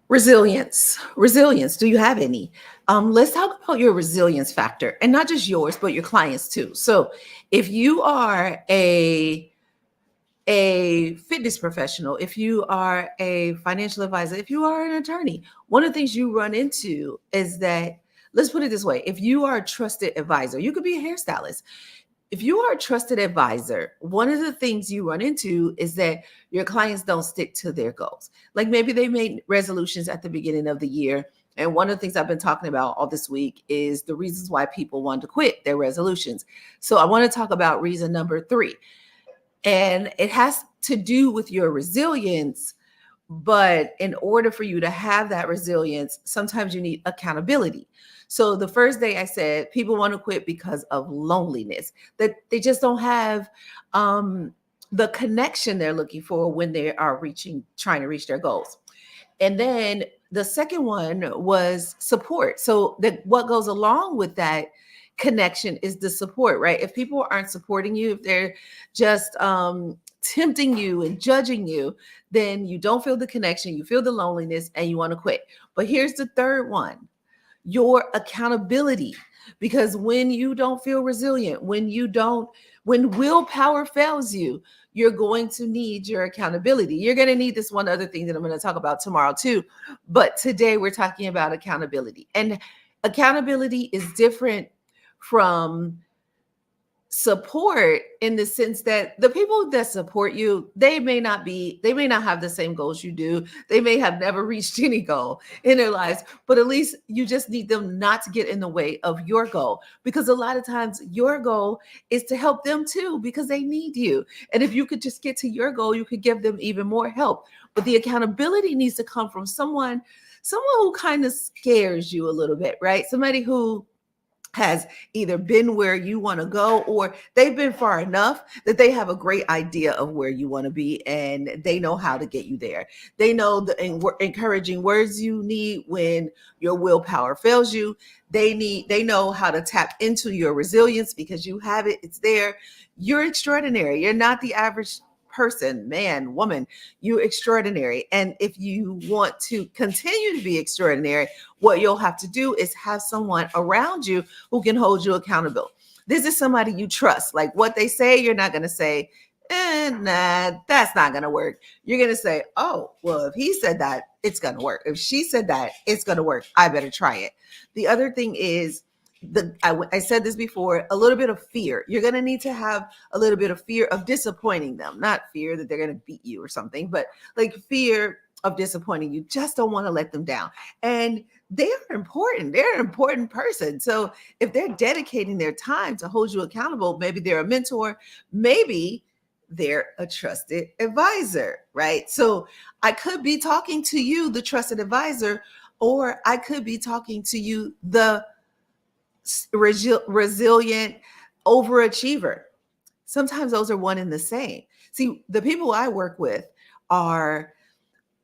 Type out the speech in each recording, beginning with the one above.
Resilience. Do you have any? Let's talk about your resilience factor, and not just yours, but your clients too. So, if you are a fitness professional, if you are a financial advisor, if you are an attorney, one of the things you run into is that, let's put it this way: if you are a trusted advisor, you could be a hairstylist. If you are a trusted advisor, one of the things you run into is that your clients don't stick to their goals. Like maybe they made resolutions at the beginning of the year. And one of the things I've been talking about all this week is the reasons why people want to quit their resolutions. So I want to talk about reason number three. And it has to do with your resilience. But in order for you to have that resilience, sometimes you need accountability. So the first day I said people want to quit because of loneliness, that they just don't have the connection they're looking for when they are trying to reach their goals. And then the second one was support. So that what goes along with that connection is the support, right? If people aren't supporting you, if they're just tempting you and judging you, then you don't feel the connection, you feel the loneliness, and you want to quit. But here's the third one: your accountability. Because when you don't feel resilient, when willpower fails you, you're going to need your accountability. You're going to need this one other thing that I'm going to talk about tomorrow too. But today we're talking about accountability. And accountability is different from support, in the sense that the people that support you, they may not have the same goals you do. They may have never reached any goal in their lives, but at least you just need them not to get in the way of your goal, because a lot of times your goal is to help them too, because they need you. And if you could just get to your goal, you could give them even more help. But the accountability needs to come from someone who kind of scares you a little bit, right? Somebody who has either been where you want to go, or they've been far enough that they have a great idea of where you want to be, and they know how to get you there. They know the encouraging words you need when your willpower fails you. They know how to tap into your resilience because you have it. It's there. You're extraordinary. You're not the average person, man, woman. You're extraordinary. And if you want to continue to be extraordinary, what you'll have to do is have someone around you who can hold you accountable. This is somebody you trust. Like what they say, you're not going to say, nah, that's not going to work. You're going to say, oh, well, if he said that, it's going to work. If she said that, it's going to work. I better try it. The other thing is, I said this before, a little bit of fear. You're going to need to have a little bit of fear of disappointing them, not fear that they're going to beat you or something, but like fear of disappointing you. Just don't want to let them down. And they're important. They're an important person. So if they're dedicating their time to hold you accountable, maybe they're a mentor, maybe they're a trusted advisor, right? So I could be talking to you, the trusted advisor, or I could be talking to you, the resilient overachiever. Sometimes those are one and the same. See, the people I work with are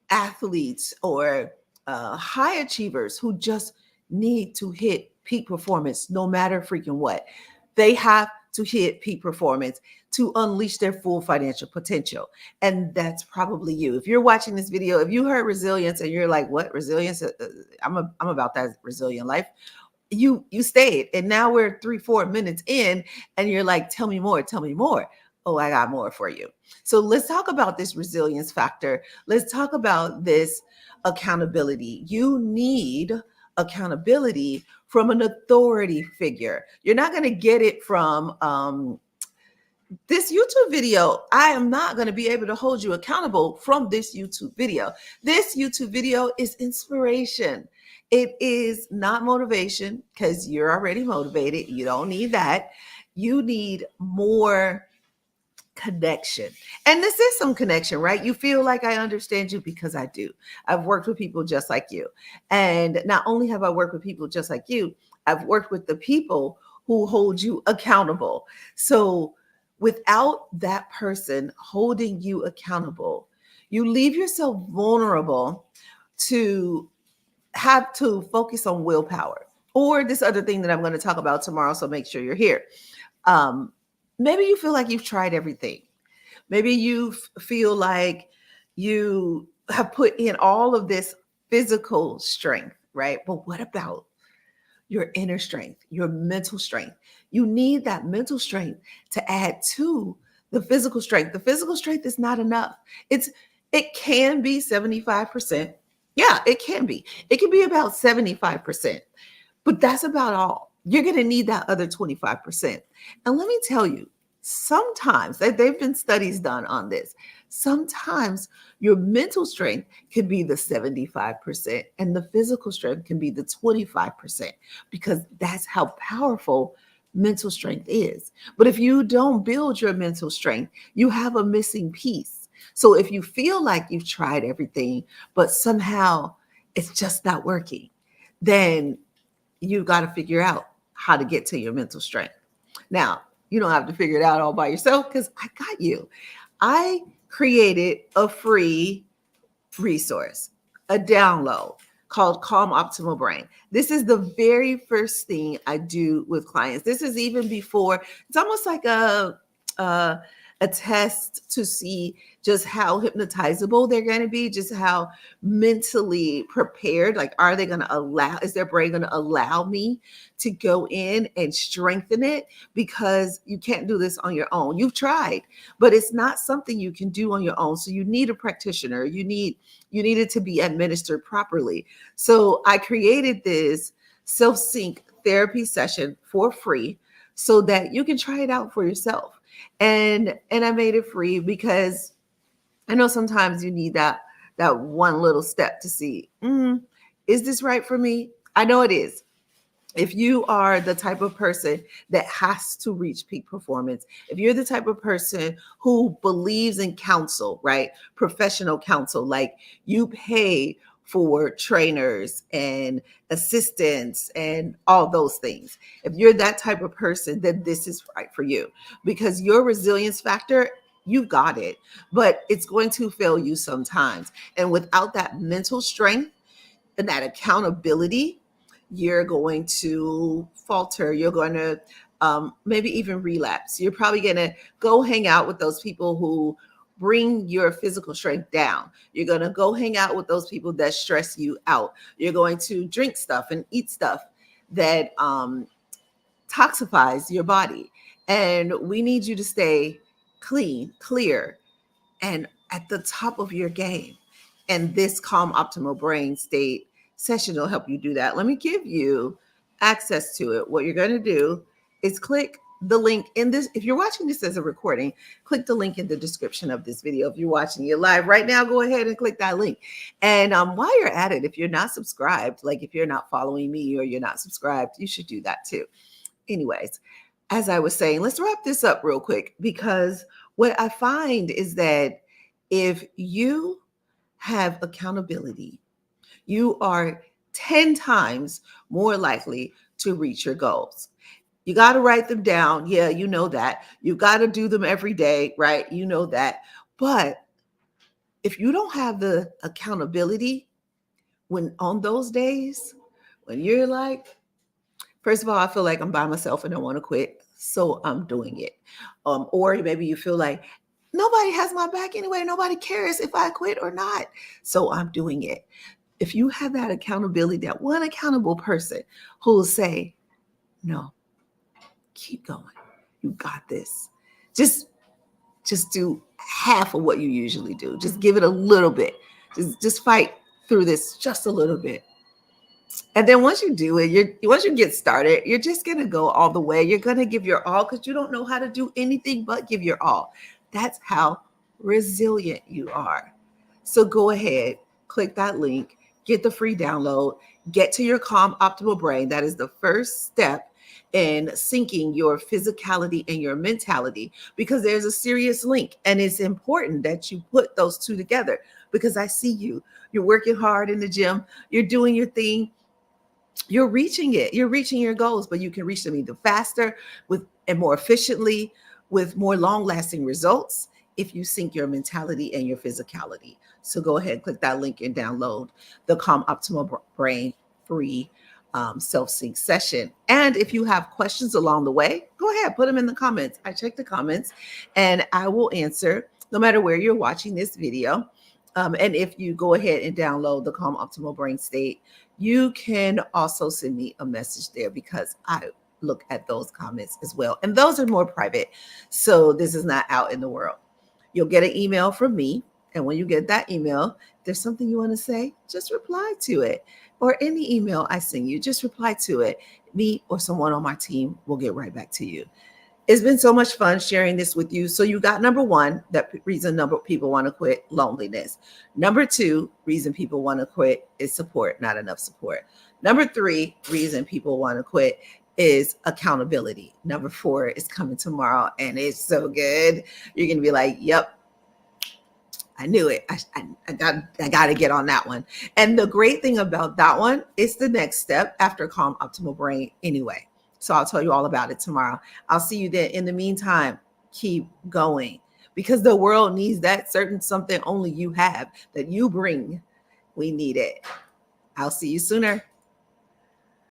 athletes or high achievers who just need to hit peak performance no matter freaking what. They have to hit peak performance to unleash their full financial potential. And that's probably you. If you're watching this video, if you heard resilience and you're like, what resilience? I'm about that resilient life. You stayed, and now we're 3-4 minutes in, and you're like, tell me more. Oh, I got more for you. So let's talk about this resilience factor. Let's talk about this accountability. You need accountability from an authority figure. You're not going to get it from this YouTube video. I am not going to be able to hold you accountable from this YouTube video. This YouTube video is inspiration. It is not motivation, because you're already motivated. You don't need that. You need more connection. And this is some connection, right? You feel like I understand you, because I do. I've worked with people just like you. And not only have I worked with people just like you, I've worked with the people who hold you accountable. So without that person holding you accountable, you leave yourself vulnerable to have to focus on willpower, or this other thing that I'm going to talk about tomorrow. So make sure you're here. Maybe you feel like you've tried everything. Maybe you feel like you have put in all of this physical strength, right? But what about your inner strength, your mental strength? You need that mental strength to add to the physical strength. The physical strength is not enough. It can be 75%. Yeah, it can be. It can be about 75%. But that's about all. You're going to need that other 25%. And let me tell you, sometimes there've been studies done on this. Sometimes your mental strength can be the 75% and the physical strength can be the 25% because that's how powerful mental strength is. But if you don't build your mental strength, you have a missing piece. So if you feel like you've tried everything, but somehow it's just not working, then you've got to figure out how to get to your mental strength. Now, you don't have to figure it out all by yourself because I got you. I created a free resource, a download called Calm Optimal Brain. This is the very first thing I do with clients. This is even before, it's almost like a, a test to see just how hypnotizable they're going to be, just how mentally prepared. Like, are they going to allow, is their brain going to allow me to go in and strengthen it? Because you can't do this on your own. You've tried, but it's not something you can do on your own. So you need a practitioner. You need it to be administered properly. So I created this self-sync therapy session for free so that you can try it out for yourself. And I made it free because I know sometimes you need that one little step to see, is this right for me? I know it is. If you are the type of person that has to reach peak performance, if you're the type of person who believes in counsel, right? Professional counsel, like you pay for trainers and assistants and all those things. If you're that type of person, then this is right for you because your resilience factor, you got it, but it's going to fail you sometimes. And without that mental strength and that accountability, you're going to falter. You're going to maybe even relapse. You're probably going to go hang out with those people who bring your physical strength down. You're going to go hang out with those people that stress you out. You're going to drink stuff and eat stuff that toxifies your body. And we need you to stay clean, clear, and at the top of your game. And this Calm Optimal Brain State session will help you do that. Let me give you access to it. What you're going to do is click the link in this. If you're watching this as a recording, click the link in the description of this video. If you're watching it live right now, go ahead and click that link. And while you're at it, if you're not subscribed, like if you're not following me or you're not subscribed, you should do that too. Anyways, as I was saying, let's wrap this up real quick because what I find is that if you have accountability, you are 10 times more likely to reach your goals. You got to write them down. Yeah, you know that. You got to do them every day, right? You know that. But if you don't have the accountability when on those days, when you're like, first of all, I feel like I'm by myself and I want to quit, so I'm doing it. Or maybe you feel like nobody has my back anyway. Nobody cares if I quit or not, so I'm doing it. If you have that accountability, that one accountable person who will say, no, keep going. You got this. Just do half of what you usually do. Just give it a little bit. Just fight through this just a little bit. And then once you do it, once you get started, you're just going to go all the way. You're going to give your all because you don't know how to do anything but give your all. That's how resilient you are. So go ahead, click that link, get the free download, get to your Calm Optimal Brain. That is the first step in syncing your physicality and your mentality because there's a serious link. And it's important that you put those two together because I see you. You're working hard in the gym. You're doing your thing. You're reaching it. You're reaching your goals, but you can reach them either faster and more efficiently with more long-lasting results if you sync your mentality and your physicality. So go ahead, click that link and download the Calm Optimal Brain free self-sync session. And if you have questions along the way, go ahead, put them in the comments. I check the comments and I will answer no matter where you're watching this video. And if you go ahead and download the Calm Optimal Brain State, you can also send me a message there because I look at those comments as well. And those are more private. So this is not out in the world. You'll get an email from me. And when you get that email, if there's something you want to say, just reply to it. Or any email I send you, just reply to it. Me or someone on my team will get right back to you. It's been so much fun sharing this with you. So you got number one, that reason number people want to quit, loneliness. Number two, reason people want to quit is support, not enough support. Number three, reason people want to quit is accountability. Number four is coming tomorrow, and it's so good. You're going to be like, yep, I knew it. I got to get on that one. And the great thing about that one is the next step after Calm Optimal Brain anyway. So I'll tell you all about it tomorrow. I'll see you then. In the meantime, keep going because the world needs that certain something only you have that you bring. We need it. I'll see you sooner.